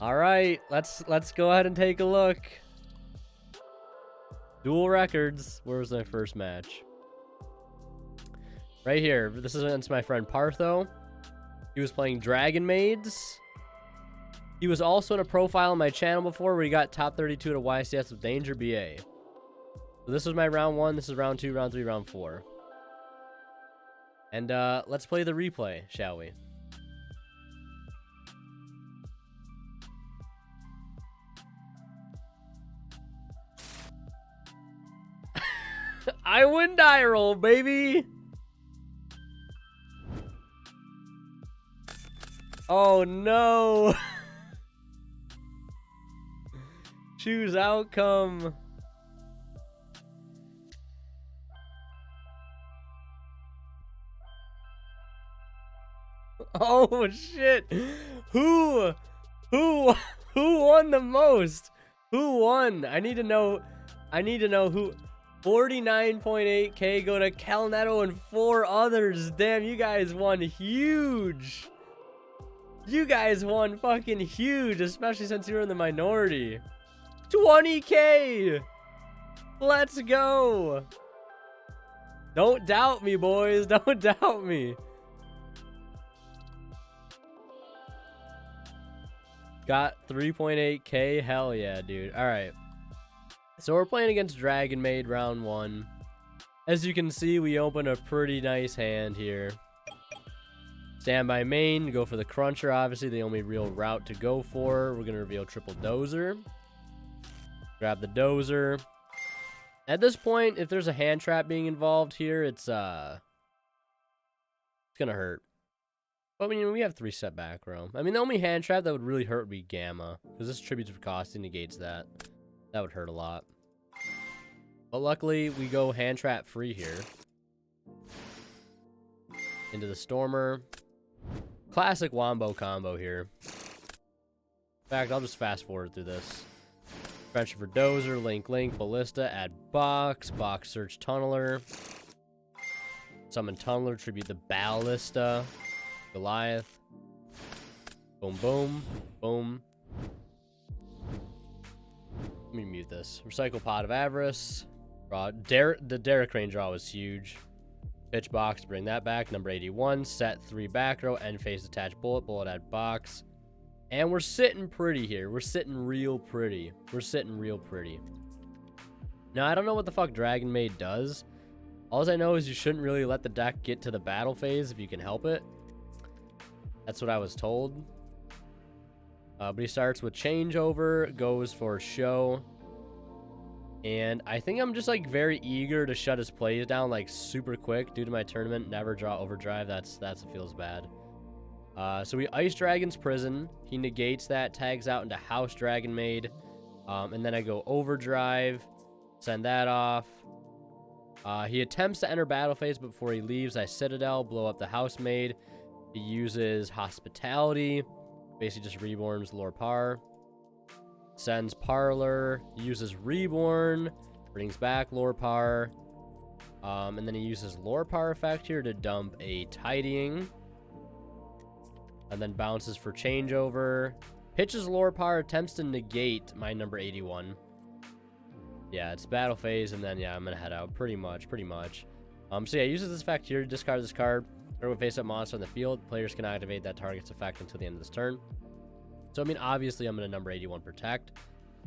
All right, let's go ahead and take a look. Dual records. Where was my first match? Right here. This is against my friend Partho. He was playing Dragon Maids. He was also in a profile on my channel before where he got top 32 at a YCS with Danger BA. So this was my round 1. This is round 2, round 3, round 4. And let's play the replay, shall we? I win die roll, baby. Oh no. Choose outcome. Oh shit. Who won the most? Who won? I need to know who. 49.8k go to Calnetto and 4 others. Damn, you guys won huge. You guys won fucking huge, especially since you were in the minority. 20k. Let's go. Don't doubt me, boys. Don't doubt me. Got 3.8k. Hell yeah, dude. All right. So we're playing against Dragon Maid round 1. As you can see, we open a pretty nice hand here. Standby main, go for the Cruncher, obviously the only real route to go for. We're going to reveal triple Dozer. Grab the Dozer. At this point, if there's a hand trap being involved here, it's going to hurt. But I mean, we have 3 set back row. I mean, the only hand trap that would really hurt would be Gamma, because this Tribute to Costy negates that. That would hurt a lot. But luckily, we go hand trap free here. Into the Stormer. Classic Wombo combo here. In fact, I'll just fast forward through this. Pressure for Dozer, Link, Ballista, add Box, Box Search Tunneler. Summon Tunneler, tribute the Ballista. Goliath. Boom, boom, boom. Let me mute this. Recycle Pot of Avarice. The Derek Crane draw was huge. Pitch Box, bring that back. Number 81. Set 3 back row. End phase attach bullet. Bullet add box. And we're sitting pretty here. We're sitting real pretty. We're sitting real pretty. Now, I don't know what the fuck Dragon Maid does. All I know is you shouldn't really let the deck get to the battle phase if you can help it. That's what I was told. But he starts with Changeover, goes for Show. And I think I'm just like very eager to shut his plays down like super quick due to my tournament. Never draw Overdrive. That's feels bad. So we Ice Dragon's Prison. He negates that, tags out into House Dragon Maid. And then I go Overdrive, send that off. He attempts to enter battle phase, but before he leaves, I Citadel, blow up the House Maid. He uses Hospitality, basically just Reborn's Lore Par. Sends Parlor, uses Reborn, brings back Lore Par. And then he uses Lore Par effect here to dump a Tidying. And then bounces for Changeover. Pitches Lore Par, attempts to negate my number 81. Yeah, it's battle phase, and then, yeah, I'm going to head out pretty much. So, yeah, uses this effect here to discard this card. Target face-up monster on the field. Players can activate that target's effect until the end of this turn. So, I mean, obviously, I'm going to number 81 Protect.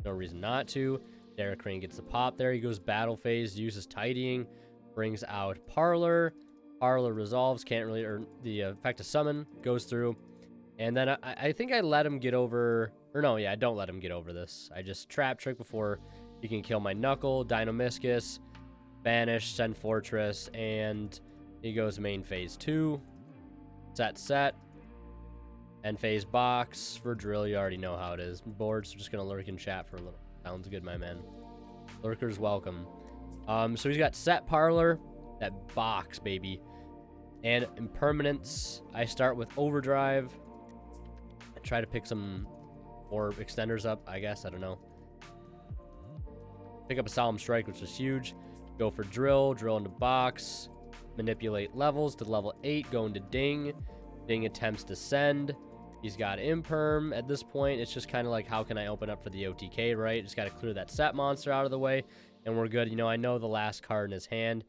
No reason not to. Derek Crane gets the pop there. He goes battle phase, uses Tidying, brings out Parlor. Parlor resolves, can't really, or the effect of Summon goes through. And then I think I let him get over, or no, yeah, I don't let him get over this. I just Trap Trick before he can kill my Knuckle, Dinomiscus, Banish, send Fortress, and he goes main phase 2. Set. End phase box. For drill, you already know how it is. Boards are just going to lurk in chat for a little. Sounds good, my man. Lurkers welcome. So he's got set Parlor, that box, baby. And Impermanence, I start with Overdrive. I try to pick some more extenders up, I guess. I don't know. Pick up a Solemn Strike, which is huge. Go for Drill into box. Manipulate levels to level 8, go into Ding. Ding attempts to send. He's got Imperm. At this point, it's just kind of like, how can I open up for the OTK, right? Just got to clear that set monster out of the way, and we're good. You know, I know the last card in his hand.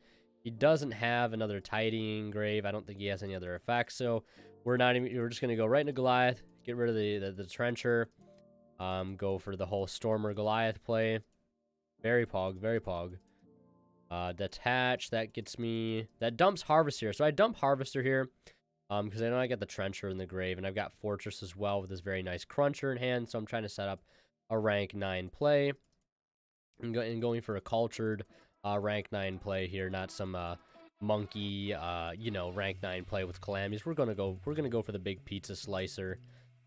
He doesn't have another Tidying Grave. I don't think he has any other effects, so we're just going to go right into Goliath, get rid of the Trencher, go for the whole Stormer Goliath play. Very pog, very pog. Detach, that gets me... That dumps Harvester. So I dump Harvester here, because I know I got the Trencher in the grave, and I've got Fortress as well with this very nice Cruncher in hand, so I'm trying to set up a rank 9 play. And going for a cultured rank 9 play here, not some monkey, you know, rank 9 play with Calamities. We're gonna go for the big pizza slicer.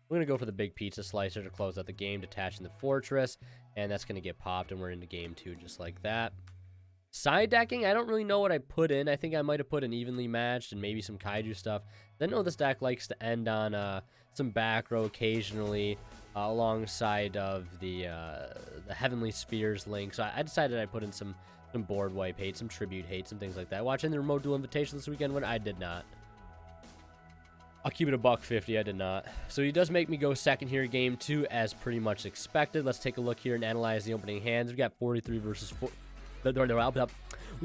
We're gonna go for the big pizza slicer to close out the game, detaching the Fortress, and that's gonna get popped, and we're into game 2 just like that. Side decking, I don't really know what I put in. I think I might have put an Evenly Matched and maybe some Kaiju stuff. I know this deck likes to end on some back row occasionally, alongside of the Heavenly Spheres link. So I decided I'd put in some board wipe hate, some tribute hate, some things like that. Watching the Remote Duel Invitation this weekend when I did not. I'll keep it $150. I did not. So he does make me go second here, game 2, as pretty much expected. Let's take a look here and analyze the opening hands. We got 43 versus 4. We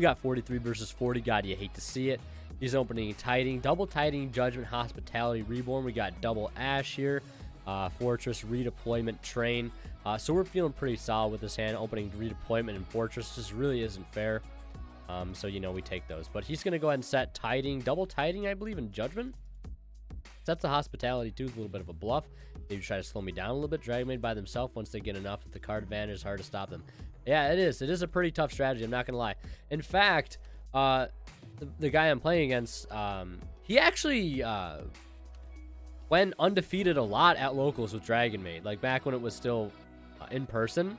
got 43 versus 40. God, you hate to see it. He's opening Tiding, double Tiding, Judgment, Hospitality, Reborn. We got double Ash here, Fortress, Redeployment, Train. So we're feeling pretty solid with this hand. Opening Redeployment and Fortress just really isn't fair. So, you know, we take those. But he's going to go ahead and set Tiding, double Tiding, I believe, in Judgment. Sets the Hospitality, too, a little bit of a bluff. Maybe try to slow me down a little bit. Dragon Maid by themselves, once they get enough, the card advantage is hard to stop them. Yeah, it is. It is a pretty tough strategy. I'm not going to lie. In fact, the guy I'm playing against, he actually went undefeated a lot at locals with Dragon Maid, like back when it was still in person.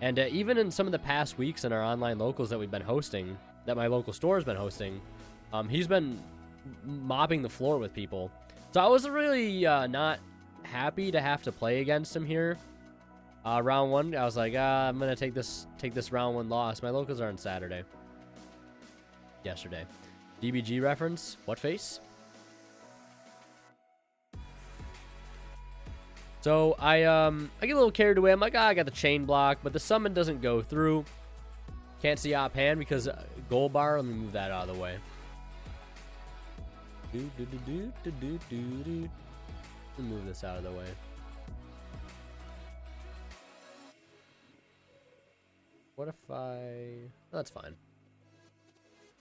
And even in some of the past weeks in our online locals that we've been hosting, that my local store has been hosting, he's been mopping the floor with people. So I was really not happy to have to play against him here. Round 1, I was like, I'm gonna take this round 1 loss. My locals are on Saturday. Yesterday. DBG reference. What face? So I get a little carried away. I'm like, I got the chain block, but the summon doesn't go through. Can't see op hand because gold bar. Let me move that out of the way. Let me move this out of the way. What if I... Oh, that's fine.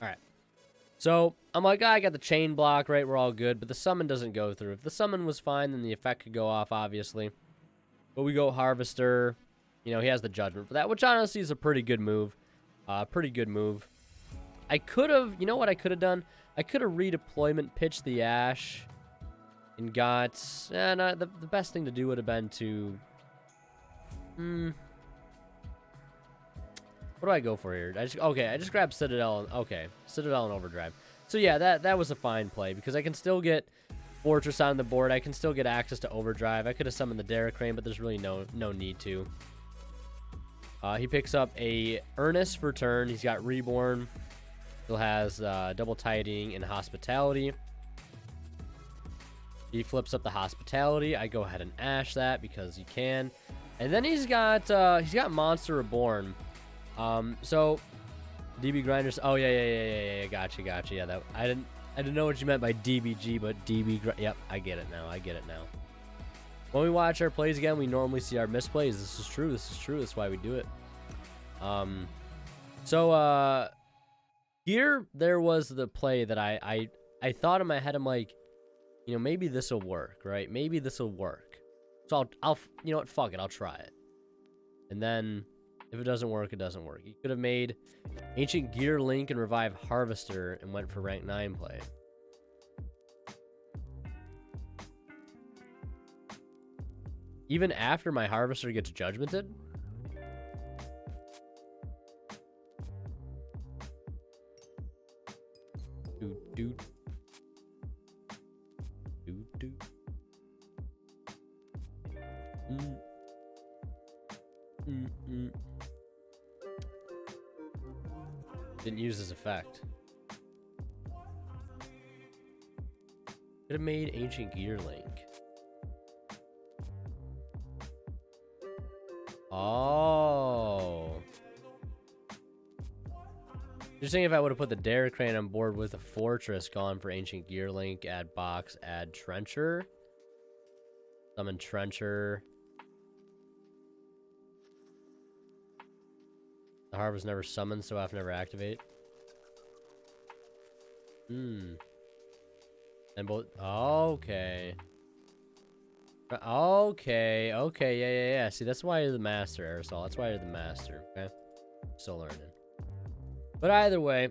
Alright. So, I'm like, I got the chain block, right? We're all good, but the summon doesn't go through. If the summon was fine, then the effect could go off, obviously. But we go Harvester. You know, he has the Judgment for that, which honestly is a pretty good move. Pretty good move. I could have... You know what I could have done? I could have redeployment, pitched the Ash, and got... the best thing to do would have been to... What do I go for here? I just grabbed Citadel. Okay, Citadel and Overdrive. So yeah, that was a fine play because I can still get Fortress on the board. I can still get access to Overdrive. I could have summoned the Derek Crane, but there's really no need to. He picks up a Earnest for turn. He's got Reborn. Still has double Tiding and Hospitality. He flips up the Hospitality. I go ahead and Ash that because he can. And then he's got Monster Reborn. So DB Grinders. Oh yeah. Gotcha. Yeah, that I didn't know what you meant by DBG, but Yep, I get it now. When we watch our plays again, we normally see our misplays. This is true. That's why we do it. So here there was the play that I thought in my head. I'm like, you know, maybe this will work, right? Maybe this will work. So I'll you know what? Fuck it. I'll try it. And then if it doesn't work, it doesn't work. He could have made Ancient Gear Link and Revive Harvester and went for rank 9 play. Even after my Harvester gets Judgmented? Dude. Didn't use his effect. Could have made Ancient Gear Link. Oh. Just thinking if I would have put the Derek Crane on board with a Fortress, gone for Ancient Gear Link, add box, add Trencher. Summon Trencher. The Harvest never summoned, so I have to never activate. Hmm. And both. Okay. Okay. Okay. Yeah. See, that's why you're the master, Aerosol. That's why you're the master. Okay. Still learning. But either way.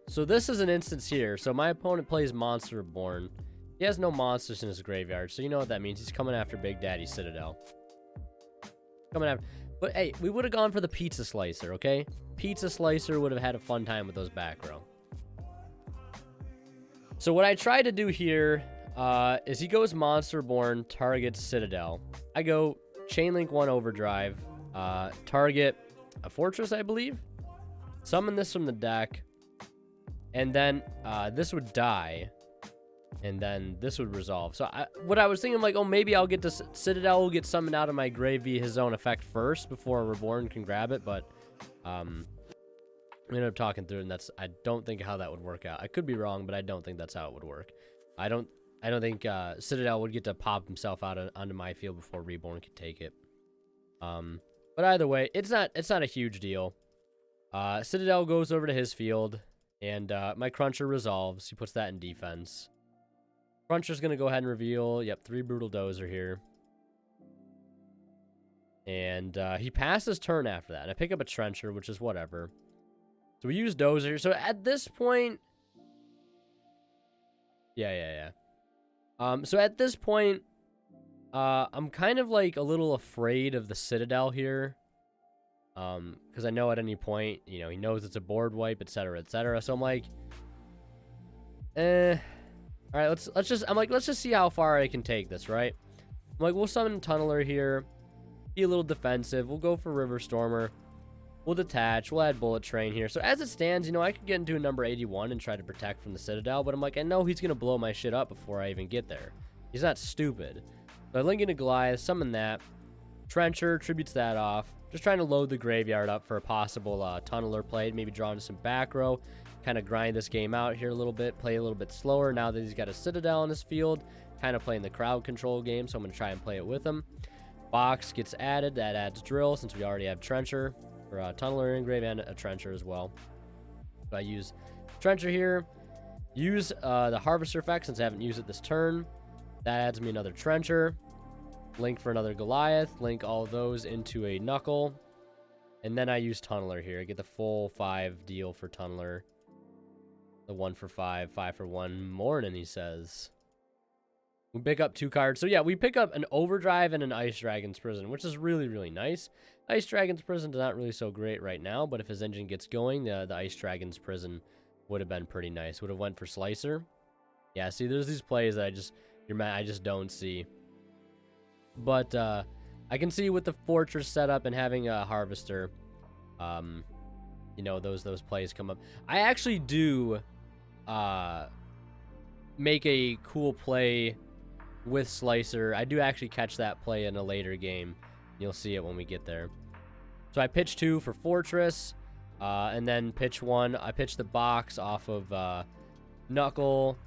So this is an instance here. So my opponent plays Monster Reborn. He has no monsters in his graveyard. So you know what that means. He's coming after Big Daddy Citadel. Coming after. But hey, we would have gone for the Pizza Slicer, okay? Pizza Slicer would have had a fun time with those back row. So what I try to do here is he goes Monster Born, targets Citadel. I go Chainlink 1 Overdrive, target a Fortress, I believe. Summon this from the deck. And then this would die. And then this would resolve. So what I was thinking, like, oh, maybe I'll get this Citadel will get summoned out of my grave via his own effect first before Reborn can grab it. But we ended up talking through, and I don't think how that would work out. I could be wrong, but I don't think that's how it would work. I don't think Citadel would get to pop himself out onto my field before Reborn could take it. But either way, it's not a huge deal. Citadel goes over to his field, and my Cruncher resolves. He puts that in defense. Cruncher's gonna go ahead and reveal. Yep, 3 Brutal Dozer here. And he passes turn after that. And I pick up a Trencher, which is whatever. So we use Dozer. So at this point... Yeah. So at this point, I'm kind of like a little afraid of the Citadel here. Because I know at any point, you know, he knows it's a board wipe, etc., etc. So I'm like... All right, let's just see how far I can take this, right? I'm like, we'll summon Tunneler here. Be a little defensive. We'll go for River Stormer. We'll detach. We'll add Bullet Train here. So as it stands, you know, I could get into a number 81 and try to protect from the Citadel, but I'm like, I know he's going to blow my shit up before I even get there. He's not stupid. So I link into Goliath, summon that. Trencher tributes that off. Just trying to load the graveyard up for a possible Tunneler play. Maybe draw into some back row. Kind of grind this game out here a little bit. Play a little bit slower now that he's got a Citadel in his field. Kind of playing the crowd control game, so I'm going to try and play it with him. Box gets added. That adds Drill since we already have Trencher. For Tunneler engrave and a Trencher as well. So I use Trencher here. Use the Harvester effect since I haven't used it this turn. That adds me another Trencher. Link for another Goliath. Link all those into a Knuckle. And then I use Tunneler here. I get the full 5 deal for Tunneler. The 1 for 5, 5 for 1. Morning, he says. We pick up 2 cards. So yeah, we pick up an Overdrive and an Ice Dragon's Prison, which is really, really nice. Ice Dragon's Prison is not really so great right now, but if his engine gets going, the Ice Dragon's Prison would have been pretty nice. Would have went for Slicer. Yeah, see, there's these plays that I just don't see. But I can see with the Fortress setup and having a Harvester, you know, those plays come up. I actually do make a cool play with Slicer. I do actually catch that play in a later game. You'll see it when we get there. So I pitch 2 for Fortress, and then pitch 1. I pitch the box off of Knuckle.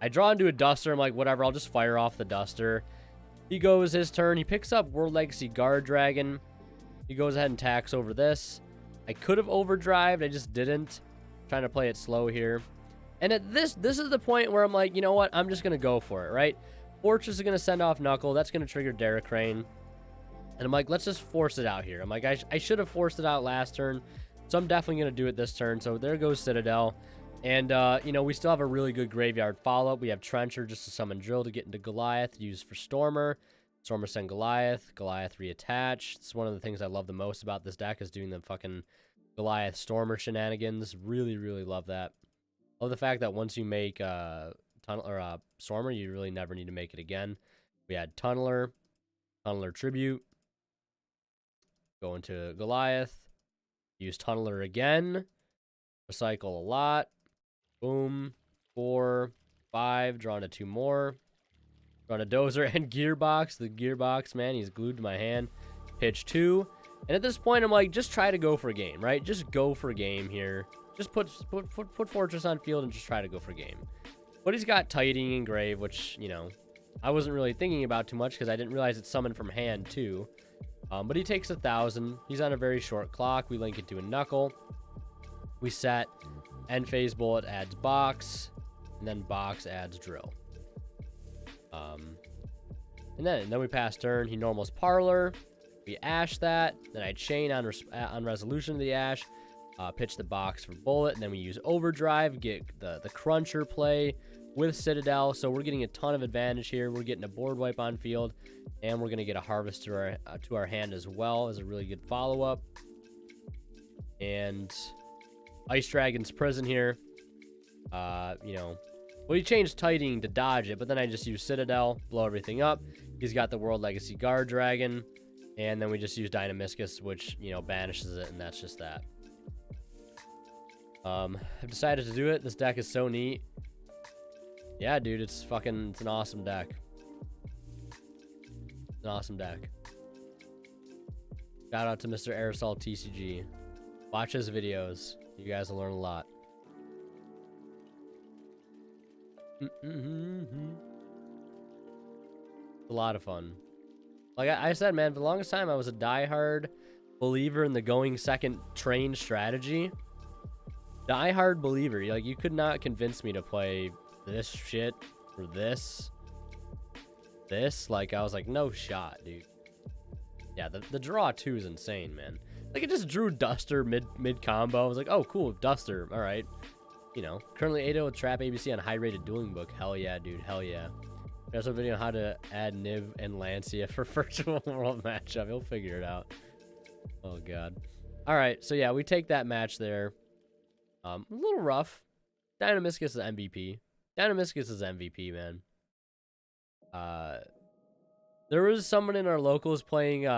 I draw into a Duster. I'm like, whatever, I'll just fire off the Duster. He goes his turn. He picks up World Legacy Guard Dragon. He goes ahead and attacks over this. I could have overdrived. I just didn't. Trying to play it slow here. And at this is the point where I'm like, you know what? I'm just going to go for it, right? Fortress is going to send off Knuckle. That's going to trigger Derek Crane. And I'm like, let's just force it out here. I'm like, I should have forced it out last turn. So I'm definitely going to do it this turn. So there goes Citadel. And, you know, we still have a really good graveyard follow-up. We have Trencher just to summon Drill to get into Goliath. Use for Stormer. Stormer send Goliath. Goliath reattach. It's one of the things I love the most about this deck is doing the fucking Goliath Stormer shenanigans. Really, really love that. Love the fact that once you make Stormer, you really never need to make it again. We had Tunneler Tribute. Go into Goliath. Use Tunneler again. Recycle a lot. Boom. 4, 5. Draw into 2 more. Draw into Dozer and Gearbox. The Gearbox, man, he's glued to my hand. pitch 2. And at this point, I'm like, just try to go for game, right? Just go for game here. Just put Fortress on field and just try to go for game. But he's got Tidying Engrave, which, you know, I wasn't really thinking about too much because I didn't realize it's summoned from hand too. But he takes 1,000. He's on a very short clock. We link it to a Knuckle. We set End Phase Bullet adds Box, and then Box adds Drill. And then we pass turn. He normals Parlor. We Ash that. Then I chain on resolution of the Ash. Pitch the Box for Bullet. And then we use Overdrive. Get the Cruncher play with Citadel. So we're getting a ton of advantage here. We're getting a board wipe on field. And we're going to get a Harvest to our hand as well as a really good follow-up. And Ice Dragon's Prison here. You know, well, he changed Tidying to dodge it, but then I just use Citadel, blow everything up. He's got the World Legacy Guard Dragon, and then we just use Dynamiscus, which, you know, banishes it, and that's just that. I've decided to do it. This deck is so neat. Yeah, dude, it's an awesome deck. It's an awesome deck. Shout out to Mr. Aerosol TCG. Watch his videos. You guys will learn a lot. It's a lot of fun. Like I said, man, for the longest time, I was a diehard believer in the going second train strategy. Diehard believer. Like, you could not convince me to play this shit or this. Like, I was like, no shot, dude. Yeah, the draw 2 is insane, man. Like, it just drew Duster mid combo. I was like, oh, cool, Duster. All right. You know, currently 8-0 with Trap ABC on high-rated dueling book. Hell yeah, dude. Hell yeah. There's a video on how to add Niv and Lancia for virtual world matchup. He'll figure it out. Oh, God. All right, so yeah, we take that match there. A little rough. Dynamiscus is MVP. Dynamiscus is MVP, man. There was someone in our locals playing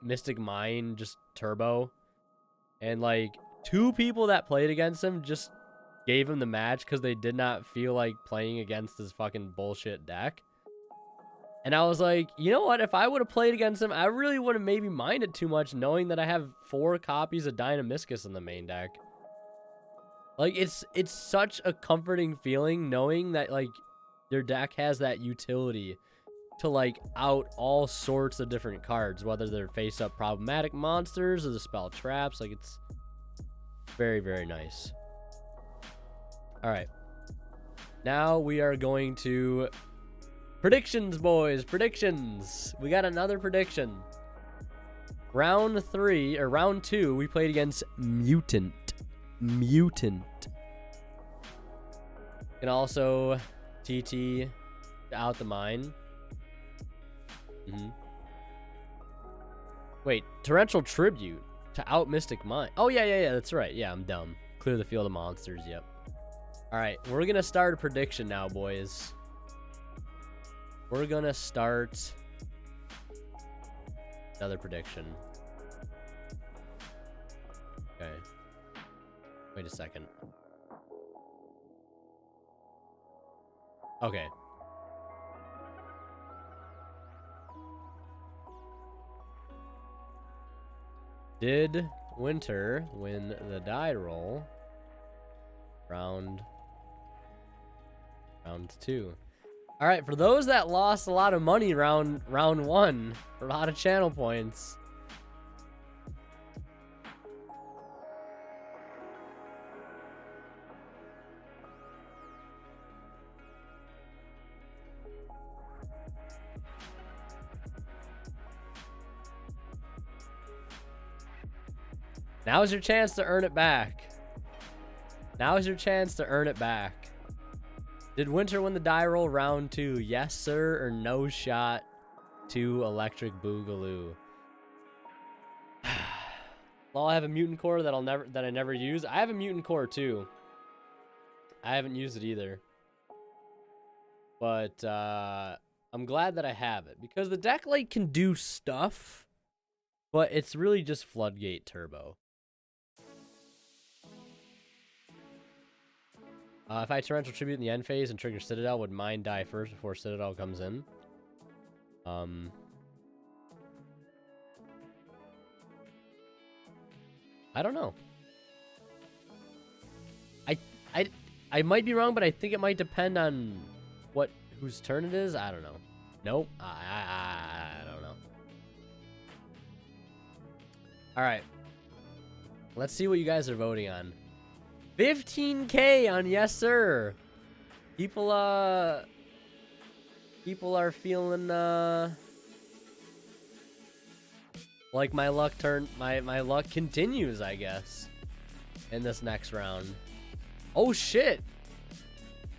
Mystic Mine, just turbo. And, like, 2 people that played against him just gave him the match because they did not feel like playing against this fucking bullshit deck. And I was like, you know what? If I would have played against him, I really would have maybe minded too much knowing that I have 4 copies of Dynamiscus in the main deck. Like, it's such a comforting feeling knowing that, like, your deck has that utility to, like, out all sorts of different cards, whether they're face-up problematic monsters or the spell traps. Like, it's very, very nice. All right. Now we are going to predictions, boys. Predictions. We got another prediction. Round 2, we played against Mutant. Can also TT out the mine. Wait, Torrential Tribute to out Mystic Mine. Oh, yeah, that's right. Yeah, I'm dumb. Clear the field of monsters, yep. All right, we're going to start a prediction now, boys. We're going to start another prediction. Okay. Wait a second. Okay. Did Winter win the die roll? Round 2. All right, for those that lost a lot of money round 1, for a lot of channel points. Now's your chance to earn it back. Now's your chance to earn it back. Did Winter win the die roll round 2? Yes, sir, or no shot to Electric Boogaloo? Well, I have a mutant core that I never use. I have a mutant core too. I haven't used it either. But I'm glad that I have it because the deck like can do stuff, but it's really just Floodgate Turbo. If I Torrential Tribute in the end phase and trigger Citadel, would mine die first before Citadel comes in? I don't know. I might be wrong, but I think it might depend on whose turn it is. I don't know. Nope. I don't know. All right. Let's see what you guys are voting on. 15K on yes, sir. People are feeling like my luck continues, I guess, in this next round. Oh shit.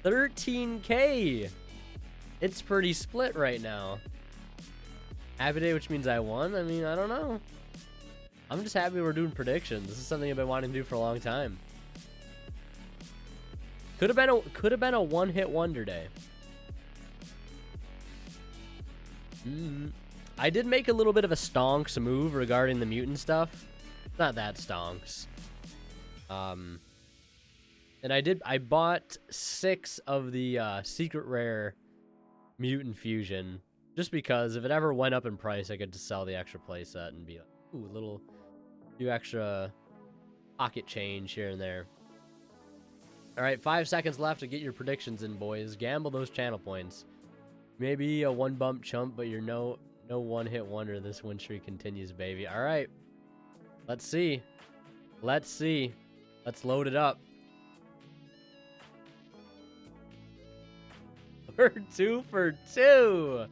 13K. It's pretty split right now. Happy day, which means I won. I mean, I don't know. I'm just happy we're doing predictions. This is something I've been wanting to do for a long time. Could have been a one-hit wonder day. I did make a little bit of a stonks move regarding the mutant stuff. Not that stonks. And I bought 6 of the secret rare mutant fusion just because if it ever went up in price, I could just sell the extra playset and be like, ooh, few extra pocket change here and there. All right, 5 seconds left to get your predictions in, boys. Gamble those channel points. Maybe a one bump chump, but you're no one-hit wonder. This win streak continues, baby. All right, let's see. Let's load it up. We're 2 for 2.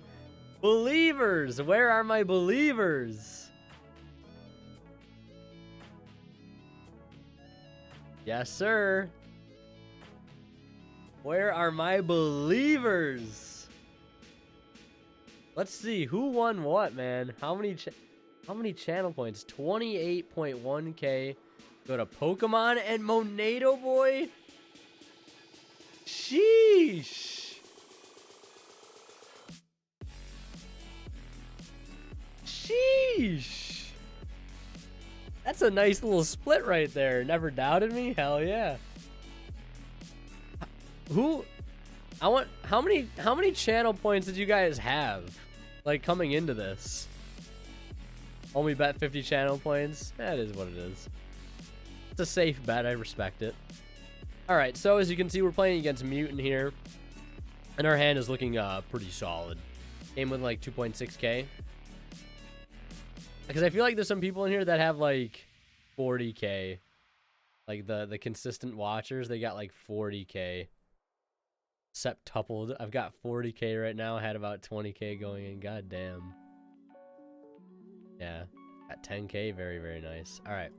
Believers, where are my believers? Yes, sir. Where are my believers? Let's see who won what, man. How many channel points? 28.1K. Go to Pokemon and Monado boy. Sheesh. Sheesh. That's a nice little split right there. Never doubted me? Hell yeah. How many channel points did you guys have? Like coming into this? Only bet 50 channel points? That is what it is. It's a safe bet, I respect it. Alright, so as you can see, we're playing against Mutant here. And our hand is looking pretty solid. Came with like 2.6K. Because I feel like there's some people in here that have like 40K. Like the consistent watchers, they got like 40K. Septupled. I've got 40K right now. I had about 20K going in. God damn. Yeah. At 10K. Very, very nice. All right.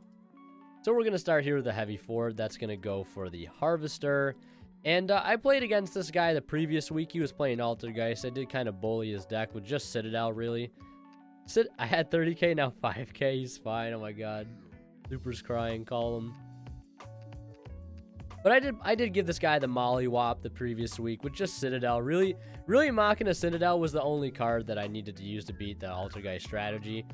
So we're going to start here with the heavy forward. That's going to go for the Harvester. And I played against this guy the previous week. He was playing Altergeist. I did kind of bully his deck with just Citadel, really. I had 30K, now 5K. He's fine. Oh my god. Super's crying. Call him. But I did give this guy the Mollywop the previous week with just Citadel. Really Machina Citadel was the only card that I needed to use to beat the Altergeist strategy.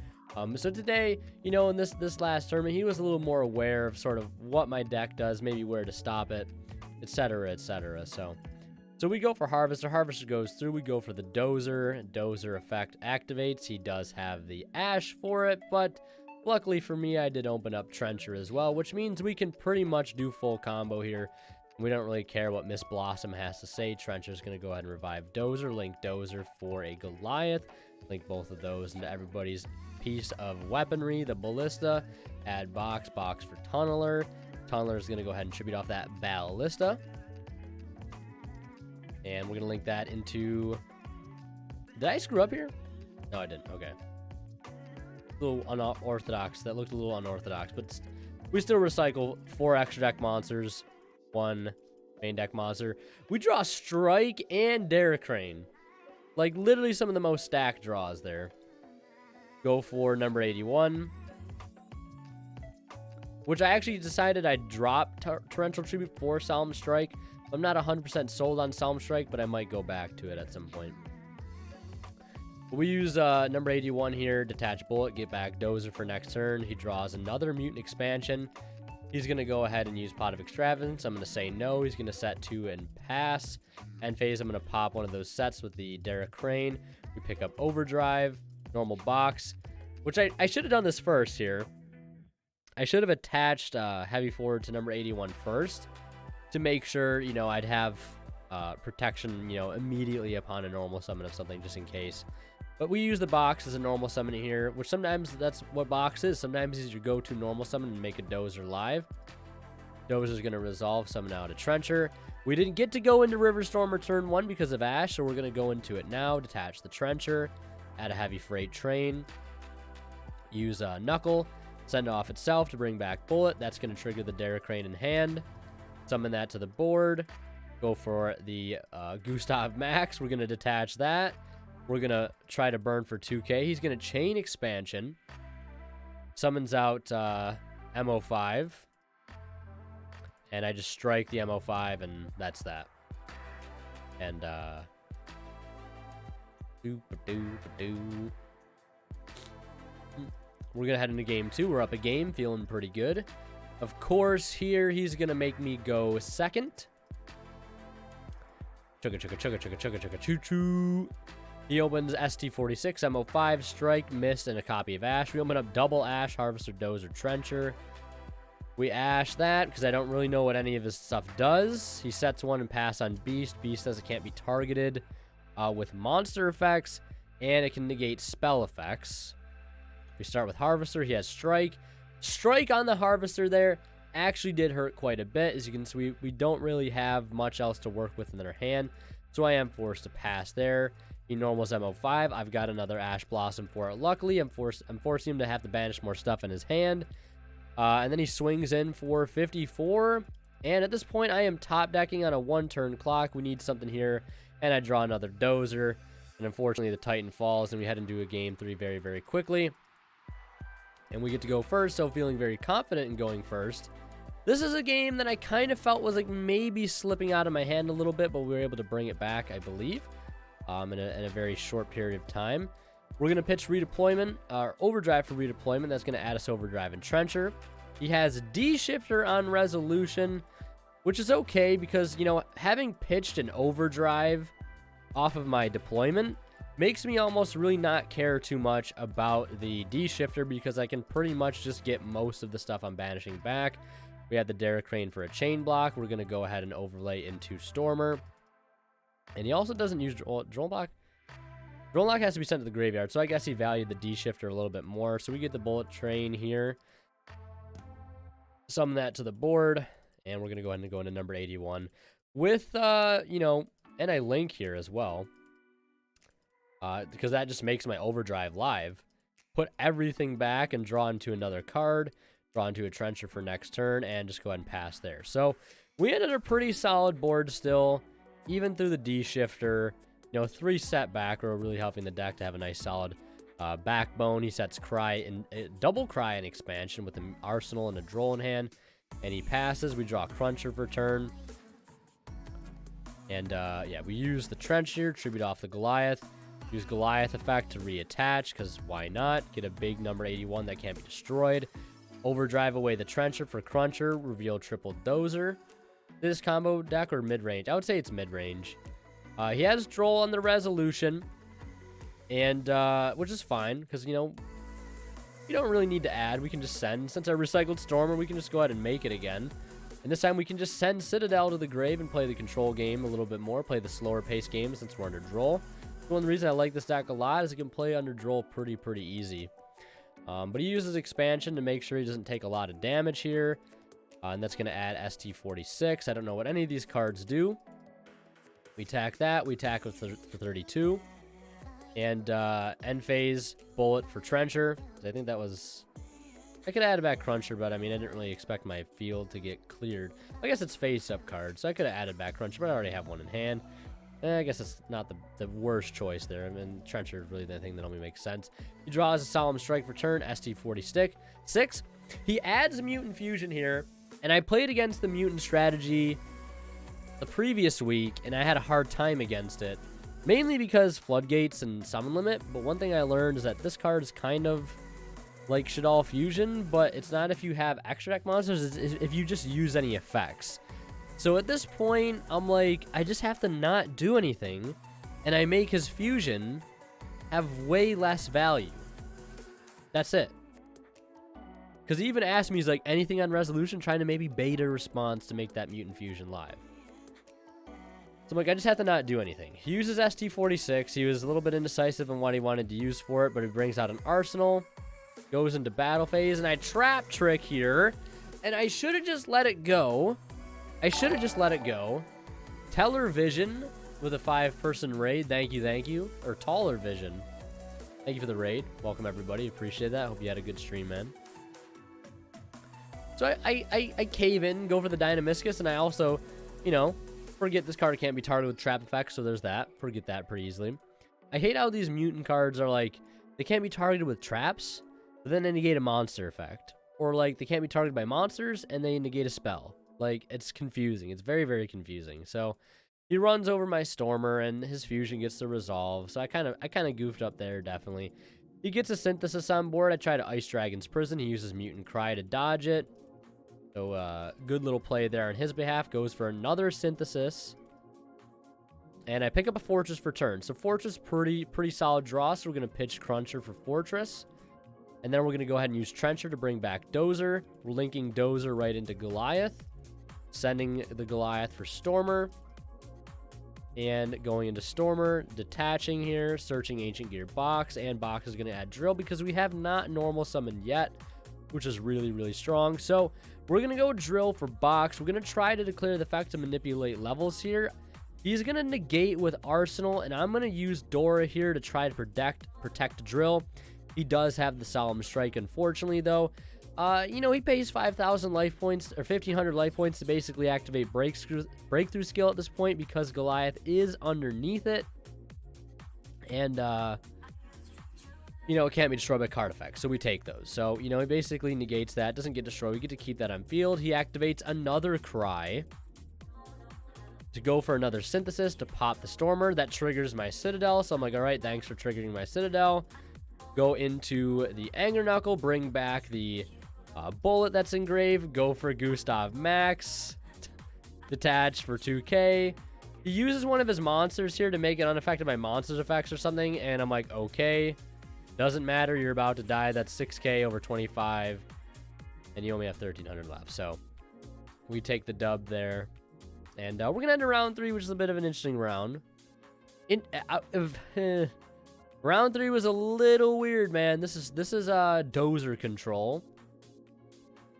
So today, you know, in this last tournament, he was a little more aware of sort of what my deck does, maybe where to stop it, etc., etc. So we go for Harvester. Harvester goes through. We go for the Dozer. Dozer effect activates. He does have the Ash for it, but luckily for me, I did open up Trencher as well, which means we can pretty much do full combo here. We don't really care what Miss Blossom has to say. Trencher's going to go ahead and revive Dozer. Link Dozer for a Goliath. Link both of those into everybody's piece of weaponry. The Ballista. Add box for Tunneler. Tunneler is going to go ahead and tribute off that Ballista. And we're going to link that into... Did I screw up here? No, I didn't. Okay. A little unorthodox. That looked a little unorthodox, but we still recycle 4 extra deck monsters, 1 main deck monster. We draw Strike and Derricrane. Like, literally some of the most stacked draws there. Go for number 81. Which I actually decided I'd drop Torrential Tribute for Solemn Strike. I'm not 100% sold on Solemn Strike, but I might go back to it at some point. We use number 81 here, Detach Bullet, get back Dozer for next turn. He draws another Mutant Expansion. He's going to go ahead and use Pot of Extravagance. I'm going to say no. He's going to set 2 and pass. End phase, I'm going to pop one of those sets with the Derricrane. We pick up Overdrive, normal box, which I should have done this first here. I should have attached heavy forward to number 81 first to make sure, you know, I'd have protection, you know, immediately upon a normal summon of something, just in case. But we use the box as a normal summon here, which sometimes that's what box is. Sometimes it's your go-to normal summon and make a Dozer live. Dozer's going to resolve, summon out a Trencher. We didn't get to go into Riverstorm turn 1 because of Ash, so we're going to go into it now. Detach the Trencher, add a heavy freight train, use Knuckle, send off itself to bring back Bullet. That's going to trigger the Derricrane in hand. Summon that to the board. Go for the Gustav Max. We're going to detach that. We're going to try to burn for 2k. He's going to chain expansion. Summons out MO5. And I just strike the MO5, and that's that. And, we're going to head into game 2. We're up a game, feeling pretty good. Of course, here he's going to make me go second. Chugga, chugga, chugga, chugga, chugga, chugga, choo choo. He opens ST46, MO5, Strike, Mist, and a copy of Ash. We open up double Ash, Harvester, Dozer, Trencher. We Ash that because I don't really know what any of his stuff does. He sets one and pass on Beast. Beast says it can't be targeted with monster effects, and it can negate spell effects. We start with Harvester. He has Strike. Strike on the Harvester there actually did hurt quite a bit. As you can see, we don't really have much else to work with in their hand, so I am forced to pass there. He normals MO5. I've got another Ash Blossom for it. Luckily, I'm forcing him to have to banish more stuff in his hand. And then he swings in for 54. And at this point, I am top decking on a 1-turn clock. We need something here. And I draw another Dozer. And unfortunately, the Titan falls, and we head into a game 3 very, very quickly. And we get to go first, so feeling very confident in going first. This is a game that I kind of felt was like maybe slipping out of my hand a little bit, but we were able to bring it back, I believe, in a very short period of time. We're going to pitch redeployment, or overdrive for redeployment. That's going to add us overdrive and Trencher. He has D-Shifter on resolution, which is okay because, you know, having pitched an overdrive off of my deployment makes me almost really not care too much about the D-Shifter because I can pretty much just get most of the stuff I'm banishing back. We have the Derricrane for a chain block. We're going to go ahead and overlay into Stormer. And he also doesn't use Drone Block. Drone Lock has to be sent to the graveyard, so I guess he valued the D-Shifter a little bit more. So we get the Bullet Train here. Summon that to the board. And we're going to go ahead and go into number 81. With, you know, and I link here as well. Because that just makes my overdrive live. Put everything back and draw into another card. Draw into a Trencher for next turn. And just go ahead and pass there. So we ended a pretty solid board still. Even through the D-Shifter. You know, 3 set back row really helping the deck to have a nice solid backbone. He sets Cry and double Cry in expansion with an Arsenal and a Droll in hand. And he passes. We draw Cruncher for turn. And yeah, we use the Trench here. Tribute off the Goliath. Use Goliath effect to reattach, because why not? Get a big number 81 that can't be destroyed. Overdrive away the Trencher for Cruncher. Reveal triple Dozer. This combo deck or mid-range? I would say it's mid-range. He has Droll on the resolution, and which is fine, because, you know, we don't really need to add. We can just send. Since I recycled Stormer, we can just go ahead and make it again. And this time we can just send Citadel to the grave and play the control game a little bit more, play the slower pace game since we're under Droll. One reason I like this deck a lot is it can play under Droll pretty easy. But he uses expansion to make sure he doesn't take a lot of damage here. And that's going to add ST46. I don't know what any of these cards do. We attack that. We attack with for 32. And end phase Bullet for Trencher. I think that was... I could add back Cruncher, but I mean, I didn't really expect my field to get cleared. I guess it's face-up card, so I could have added back Cruncher, but I already have one in hand. I guess it's not the worst choice there. I mean, Trencher is really the thing that only makes sense. He draws a Solemn Strike for turn, ST46. He adds a Mutant Fusion here, and I played against the Mutant strategy the previous week, and I had a hard time against it. Mainly because Floodgates and Summon Limit, but one thing I learned is that this card is kind of like Shaddoll Fusion, but it's not if you have extra deck monsters, it's if you just use any effects. So at this point, I'm like, I just have to not do anything, and I make his Fusion have way less value. That's it. Because he even asked me, he's like, anything on resolution, trying to maybe bait a response to make that mutant fusion live. So I'm like, I just have to not do anything. He uses ST46. He was a little bit indecisive on what he wanted to use for it, but he brings out an arsenal, goes into battle phase, and I trap trick here, and I should have just let it go. Teller Vision with a 5-person raid. Thank you. Or Taller Vision. Thank you for the raid. Welcome, everybody. Appreciate that. Hope you had a good stream, man. So I cave in, go for the Dynamiscus, and I also, you know, forget this card can't be targeted with trap effects, so there's that. Forget that pretty easily. I hate how these mutant cards are like, they can't be targeted with traps, but then they negate a monster effect. Or like, they can't be targeted by monsters, and they negate a spell. Like, it's confusing. It's very, very confusing. So he runs over my Stormer, and his fusion gets to resolve. So I kind of goofed up there, definitely. He gets a Synthesis on board. I try to Ice Dragon's Prison. He uses Mutant Cry to dodge it. So, good little play there on his behalf. Goes for another Synthesis. And I pick up a Fortress for turn. So Fortress, pretty solid draw. So we're going to pitch Cruncher for Fortress. And then we're going to go ahead and use Trencher to bring back Dozer. We're linking Dozer right into Goliath. Sending the Goliath for Stormer. And going into Stormer, detaching here, searching Ancient Gear Box. And Box is going to add Drill because we have not normal summoned yet, which is really, really strong. So we're going to go Drill for Box. We're going to try to declare the effect to manipulate levels here. He's going to negate with Arsenal, and I'm going to use Dora here to try to protect Drill. He does have the Solemn Strike, unfortunately, though. You know, he pays 5,000 life points, or 1,500 life points to basically activate Breakthrough Skill at this point because Goliath is underneath it. And, you know, it can't be destroyed by card effects, so we take those. So, you know, he basically negates that, doesn't get destroyed. We get to keep that on field. He activates another Cry to go for another Synthesis to pop the Stormer. That triggers my Citadel, so I'm like, all right, thanks for triggering my Citadel. Go into the Anger Knuckle, bring back the Bullet that's engraved, go for Gustav Max, detach for 2k. He uses one of his monsters here to make it unaffected by monsters effects or something, and I'm like, okay. Doesn't matter, you're about to die. That's 6k over 25, and you only have 1,300 left. So we take the dub there, and we're gonna end round 3, which is a bit of an interesting round. Round 3 was a little weird, man. This is Dozer control.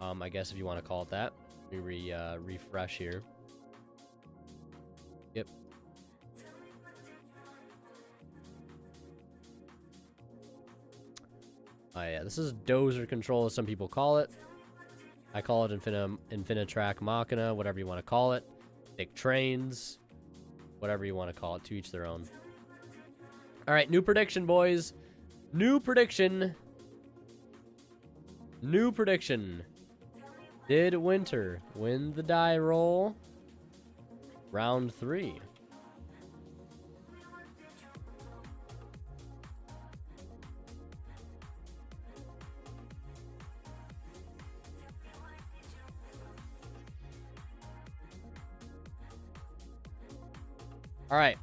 I guess if you want to call it that. Let me refresh here. Yep. Oh yeah, this is Dozer control, as some people call it. I call it Infinitrack Machina, whatever you want to call it. Take trains, whatever you want to call it, to each their own. All right, new prediction, boys. New prediction. Did Winter win the die roll? Round 3. All right.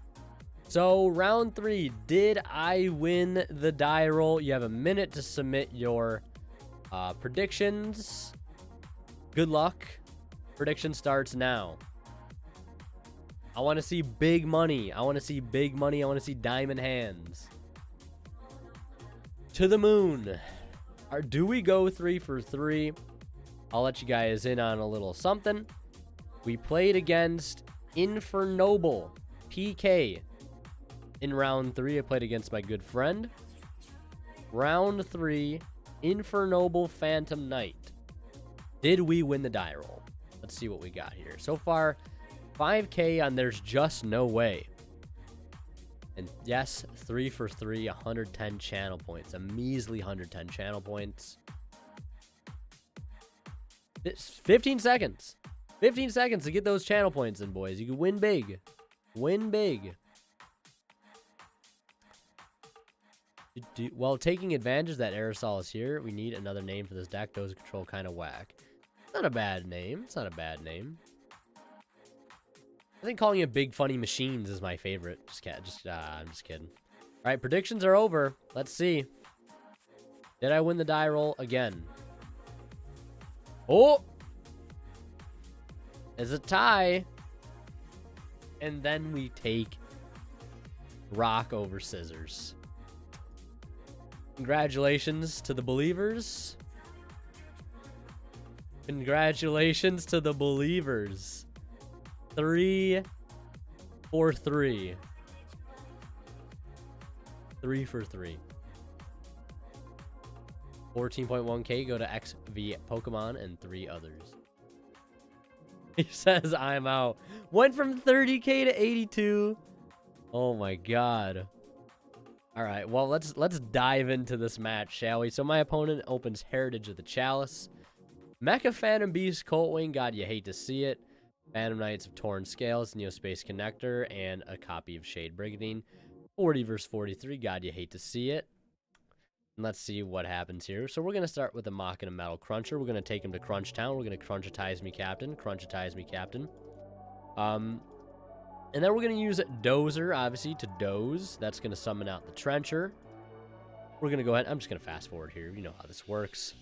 So round 3, did I win the die roll? You have a minute to submit your predictions. Good luck. Prediction starts now. I want to see big money. I want to see diamond hands. To the moon. Do we go 3 for 3? I'll let you guys in on a little something. We played against Infernoble PK. In round 3, I played against my good friend. Round 3, Infernoble Phantom Knight. Did we win the die roll? Let's see what we got here. So far, 5k on There's Just No Way. And yes, 3 for 3, 110 channel points. A measly 110 channel points. It's 15 seconds. 15 seconds to get those channel points in, boys. You can win big. Win big. While taking advantage that Aerosol is here, we need another name for this deck. Dozer control kind of whack. It's not a bad name. It's not a bad name. I think calling it Big Funny Machines is my favorite. I'm just kidding. All right, predictions are over. Let's see. Did I win the die roll again? Oh! It's a tie. And then we take rock over scissors. Congratulations to the believers. Congratulations to the believers. 3 for 3. 3 for 3. 14.1k go to XV Pokemon and 3 others. He says I'm out. Went from 30k to 82. Oh my god. All right, well, let's dive into this match, shall we? So my opponent opens Heritage of the Chalice. Mecha Phantom Beast, Colt Wing, God, you hate to see it. Phantom Knights of Torn Scales, Neospace Connector, and a copy of Shade Brigandine. 40 versus 43, God, you hate to see it. And let's see what happens here. So we're going to start with a Mach and a Metal Cruncher. We're going to take him to Crunch Town. We're going to Crunchitize me, Captain. Crunchitize me, Captain. And then we're going to use Dozer, obviously, to doze. That's going to summon out the Trencher. We're going to go ahead. I'm just going to fast forward here. You know how this works.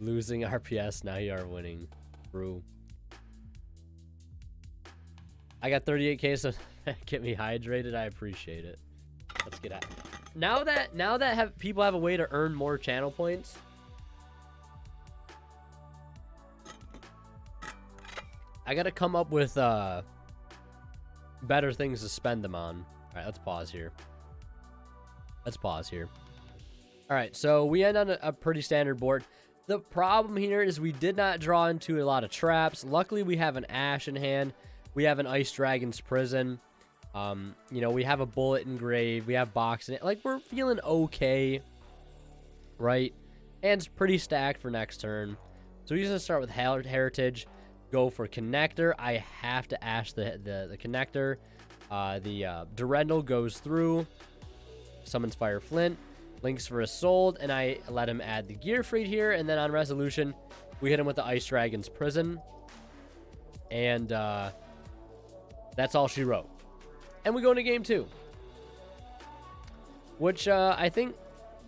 Losing RPS. Now you are winning. Brew. I got 38k, so get me hydrated. I appreciate it. Let's get out. Now that people have a way to earn more channel points. I got to come up with better things to spend them on. All right, let's pause here. All right, so we end on a pretty standard board. The problem here is we did not draw into a lot of traps. Luckily, we have an Ash in hand. We have an Ice Dragon's Prison. You know, we have a Bullet Engrave. We have Box in it. Like, we're feeling okay, right? And it's pretty stacked for next turn. So we're going to start with Heritage. Go for Connector. I have to Ash the Connector. The Durendal goes through. Summons Fire Flint. Links for Assault. And I let him add the Gear Freight here. And then on Resolution, we hit him with the Ice Dragon's Prison. And that's all she wrote. And we go into game 2. Which I think,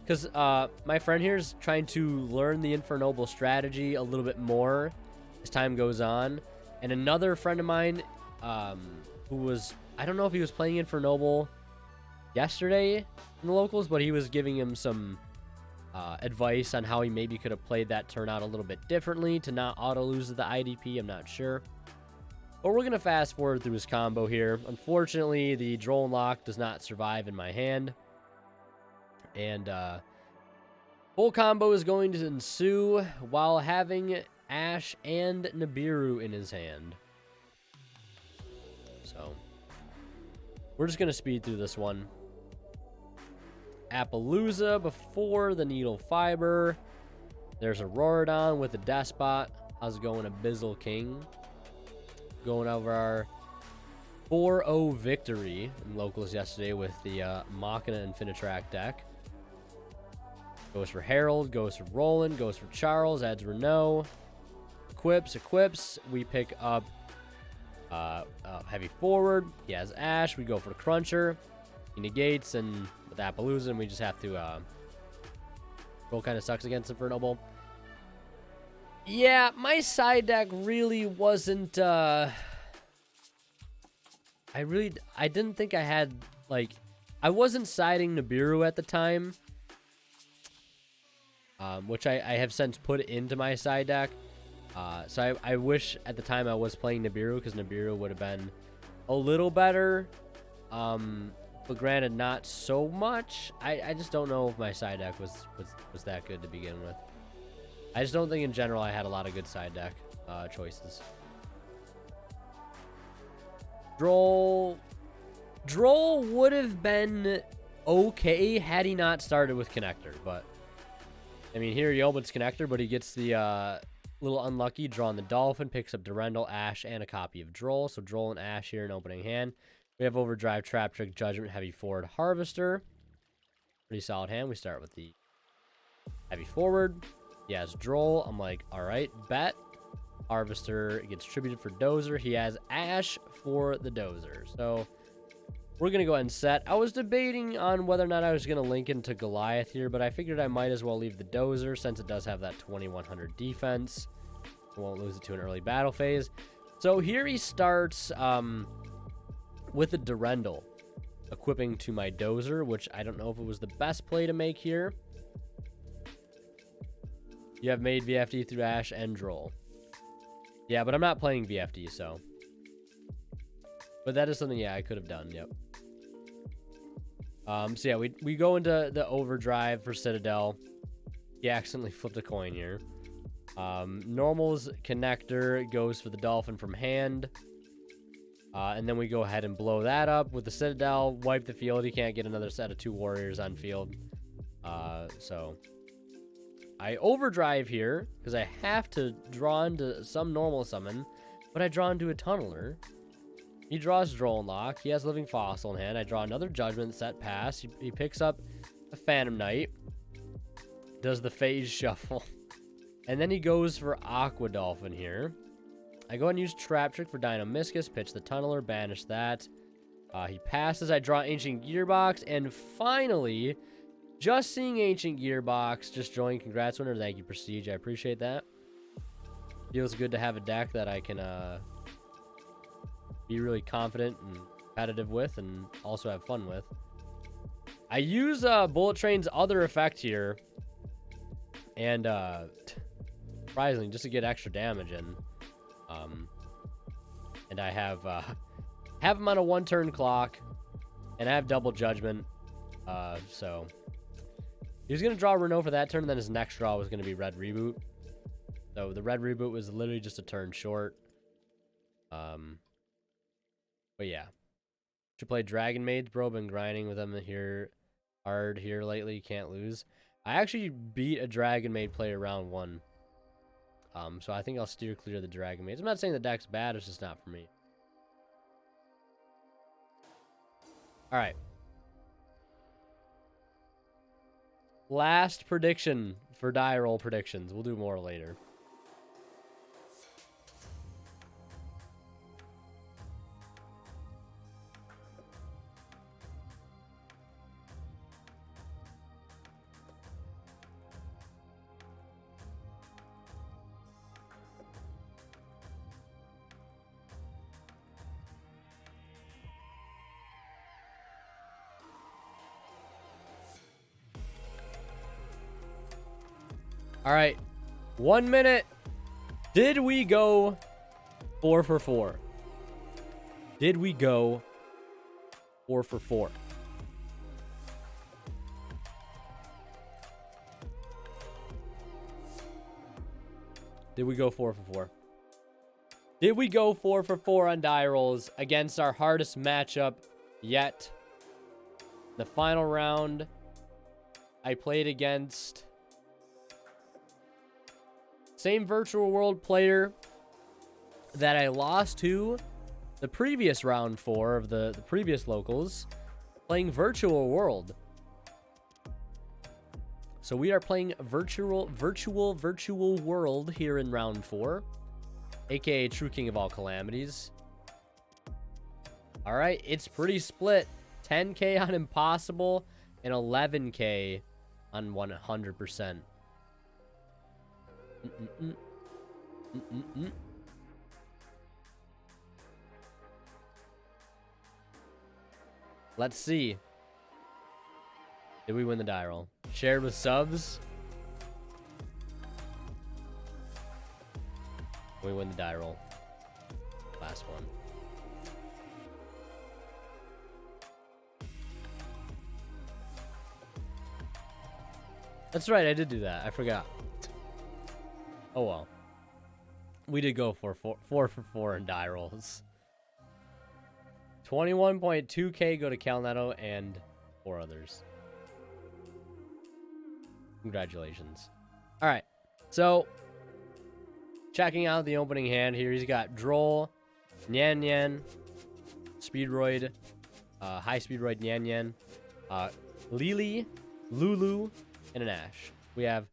because my friend here is trying to learn the Infernoble strategy a little bit more as time goes on. And another friend of mine who was, I don't know if he was playing Infernoble yesterday in the locals, but he was giving him some advice on how he maybe could have played that turn out a little bit differently to not auto-lose the IDP. I'm not sure. But we're going to fast forward through his combo here. Unfortunately, the Drone Lock does not survive in my hand. And full combo is going to ensue while having Ash and Nibiru in his hand. So we're just going to speed through this one. Appaloosa before the Needle Fiber. There's a Rorodon with a Despot. How's it going, Abyssal King? Going over our 4-0 victory in locals yesterday with the Machina Infinitrack deck. Goes for Harold, goes for Roland, goes for Charles, adds Renault. Equips. We pick up Heavy Forward. He has Ash. We go for Cruncher. He negates, and with Appaloosa, and we just have to roll kind of sucks against him for Noble. Yeah, my side deck really wasn't, I didn't think I had, like, I wasn't siding Nibiru at the time, which I have since put into my side deck. So I wish at the time I was playing Nibiru, because Nibiru would have been a little better, but granted, not so much. I just don't know if my side deck was that good to begin with. I just don't think in general I had a lot of good side deck choices. Droll would have been okay had he not started with Connector, but I mean, here he opens Connector, but he gets the little unlucky, drawing the Dolphin, picks up Durendal, Ash, and a copy of Droll. So Droll and Ash here in opening hand. We have Overdrive, Trap Trick, Judgment, Heavy Forward, Harvester. Pretty solid hand. We start with the Heavy Forward. He has Droll. I'm like, all right, bet. Harvester gets tributed for Dozer. He has Ash for the Dozer. So We're going to go ahead and set. I was debating on whether or not I was going to link into Goliath here, but I figured I might as well leave the Dozer since it does have that 2100 defense. We won't lose it to an early battle phase. So here he starts with a Durendal, equipping to my Dozer, which I don't know if it was the best play to make here. You have made VFD through Ash and Droll. Yeah, but I'm not playing VFD, so. But that is something, yeah, I could have done, yep. So yeah, we go into the overdrive for Citadel. He accidentally flipped a coin here. Normal's connector goes for the Dolphin from hand. And then we go ahead and blow that up with the Citadel, wipe the field. He can't get another set of 2 warriors on field. So I overdrive here because I have to draw into some normal summon, but I draw into a Tunneler. He draws Droll Lock. He has Living Fossil in hand. I draw another Judgment set pass. He picks up a Phantom Knight. Does the Phase Shuffle. And then he goes for Aqua Dolphin here. I go ahead and use Trap Trick for Dynamiscus. Pitch the Tunneler. Banish that. He passes. I draw Ancient Gearbox. And finally, just seeing Ancient Gearbox. Just join. Congrats, winner. Thank you, Prestige. I appreciate that. Feels good to have a deck that I can be really confident and competitive with and also have fun with. I use Bullet Train's other effect here. And surprisingly, just to get extra damage in. And I have him on a 1-turn clock, and I have double Judgment. So he was gonna draw Renault for that turn, and then his next draw was gonna be Red Reboot. So the Red Reboot was literally just a turn short. But yeah, should play Dragon Maids, bro. Been grinding with them here hard here lately. Can't lose. I actually beat a Dragon Maid player round 1. So I think I'll steer clear of the Dragon Maids. I'm not saying the deck's bad, it's just not for me. Alright. Last prediction for die roll predictions. We'll do more later. All right, 1 minute. Did we go 4 for 4? Did we go 4 for 4? Did we go 4 for 4? Did we go 4 for 4 on die rolls against our hardest matchup yet? The final round, I played against same virtual world player that I lost to the previous round 4 of the previous locals, playing virtual world. So we are playing virtual world here in round 4, aka True King of All Calamities. All right, it's pretty split. 10k on Impossible and 11k on 100%. Let's see. Did we win the die roll? Shared with subs. We win the die roll. Last one. That's right, I did do that. I forgot. Oh well. We did go for 4 for 4 in die rolls. 21.2k go to Calnetto and 4 others. Congratulations. All right. So, checking out the opening hand here, he's got Droll, Nyan Nyan, Speedroid, High Speedroid Nyan Nyan, Lily, Lulu, and an Ash. We have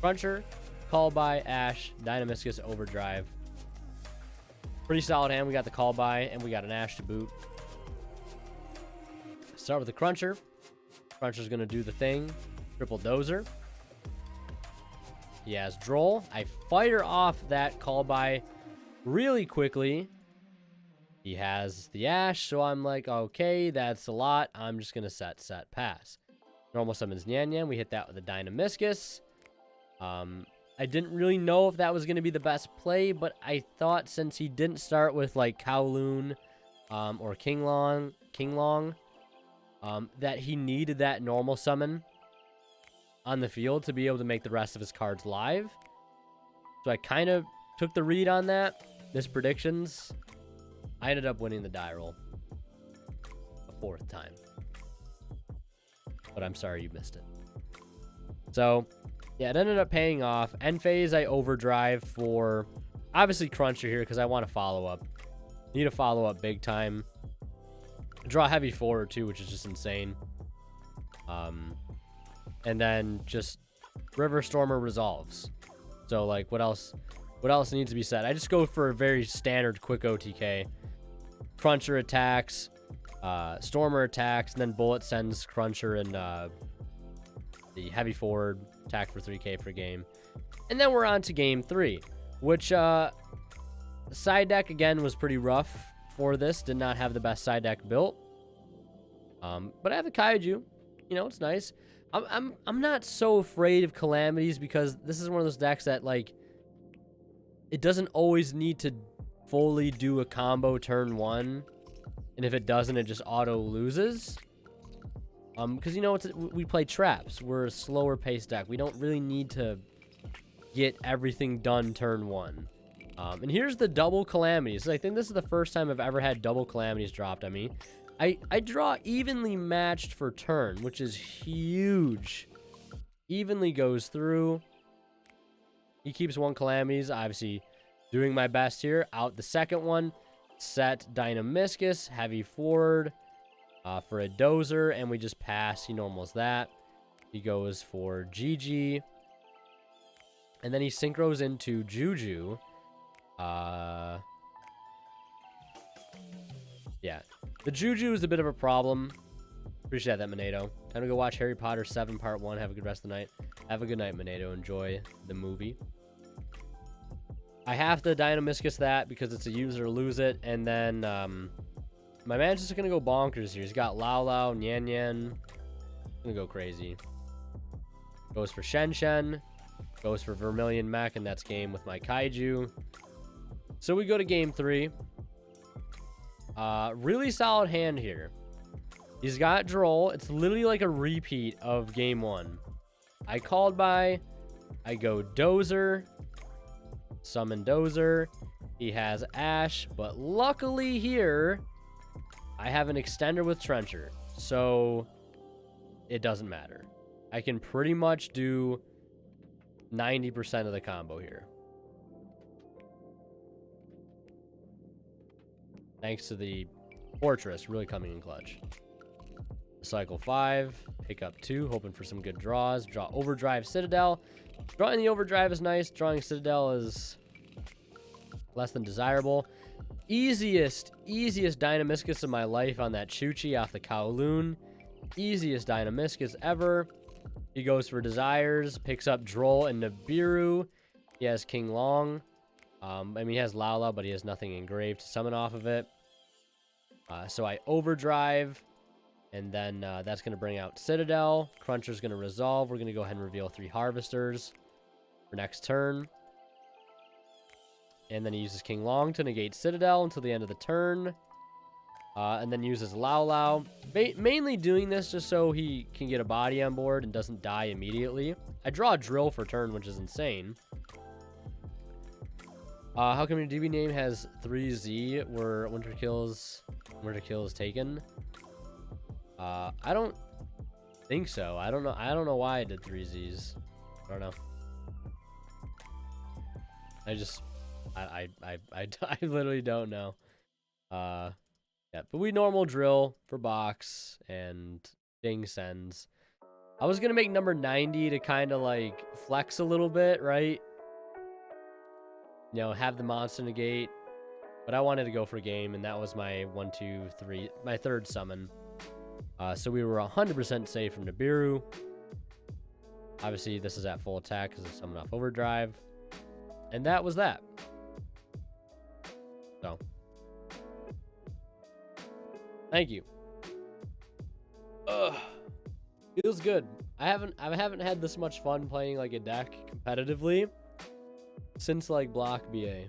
Cruncher, Call by, Ash, Dynamiscus, Overdrive. Pretty solid hand. We got the Call by, and we got an Ash to boot. Start with the Cruncher. Cruncher's going to do the thing. Triple Dozer. He has Droll. I fire off that call by really quickly. He has the Ash, so I'm like, okay, that's a lot. I'm just going to set, pass. Normal summons Nyan Nyan. We hit that with a Dynamiscus. I didn't really know if that was going to be the best play, but I thought since he didn't start with like Kowloon or Kinglong, that he needed that normal summon on the field to be able to make the rest of his cards live. So I kind of took the read on that. Missed predictions. I ended up winning the die roll a 4th time. But I'm sorry you missed it. So, yeah, it ended up paying off. End phase, I overdrive for, obviously, Cruncher here because I want to follow up. Need a follow up big time. Draw heavy forward, too, which is just insane. And then just River Stormer resolves. So, like, what else needs to be said? I just go for a very standard quick OTK. Cruncher attacks, Stormer attacks, and then Bullet sends Cruncher and the heavy forward attack for 3k per game. And then we're on to game 3, which side deck again was pretty rough for this. Did not have the best side deck built. But I have the Kaiju. You know, it's nice. I'm not so afraid of calamities because this is one of those decks that, like, it doesn't always need to fully do a combo turn 1. And if it doesn't, it just auto loses. Because, you know, we play traps. We're a slower paced deck. We don't really need to get everything done turn 1. And here's the double calamities. I think this is the first time I've ever had double calamities dropped on me. I draw evenly matched for turn, which is huge. Evenly goes through. He keeps 1 calamities. Obviously, doing my best here. Out the second one. Set Dynamiscus, heavy forward. For a Dozer, and we just pass. He normals that. He goes for GG. And then he synchros into Juju. Yeah. The Juju is a bit of a problem. Appreciate that, Monato. Time to go watch Harry Potter 7 Part 1. Have a good rest of the night. Have a good night, Monato. Enjoy the movie. I have to Dynamiscus that because it's a use it or lose it. And then, my man's just going to go bonkers here. He's got Lao, Nyan Nyan. Going to go crazy. Goes for Shen. Goes for Vermilion Mech, and that's game with my Kaiju. So we go to game 3. Really solid hand here. He's got Droll. It's literally like a repeat of game 1. I called by. I go Dozer. Summon Dozer. He has Ash, but luckily here, I have an extender with Trencher, so it doesn't matter. I can pretty much do 90% of the combo here. Thanks to the Fortress really coming in clutch. Cycle 5, pick up 2, hoping for some good draws. Draw Overdrive Citadel. Drawing the Overdrive is nice. Drawing Citadel is less than desirable. Easiest Dynamiscus of my life on that Chuchi off the Kowloon. Easiest Dynamiscus ever. He goes for Desires, picks up Droll and Nibiru. He has King Long. I mean, he has Lala, but he has nothing engraved to summon off of it. So I Overdrive, and then that's going to bring out Citadel. Cruncher's going to resolve. We're going to go ahead and reveal 3 Harvesters for next turn. And then he uses King Long to negate Citadel until the end of the turn. And then uses Lao. Mainly doing this just so he can get a body on board and doesn't die immediately. I draw a Drill for turn, which is insane. How come your DB name has 3Z where Winter Kill is taken? I don't think so. I don't know why I did 3Zs. I don't know. I literally don't know. Yeah, but we normal drill for box and ding sends. I was gonna make number 90 to kind of like flex a little bit, right? You know, have the monster negate, but I wanted to go for game, and that was my 1, 2, 3, my 3rd summon. So we were 100% safe from Nibiru. Obviously, this is at full attack because it's summoned off Overdrive. And that was that. So, thank you. Ugh. Feels good. I haven't had this much fun playing like a deck competitively since like Block BA.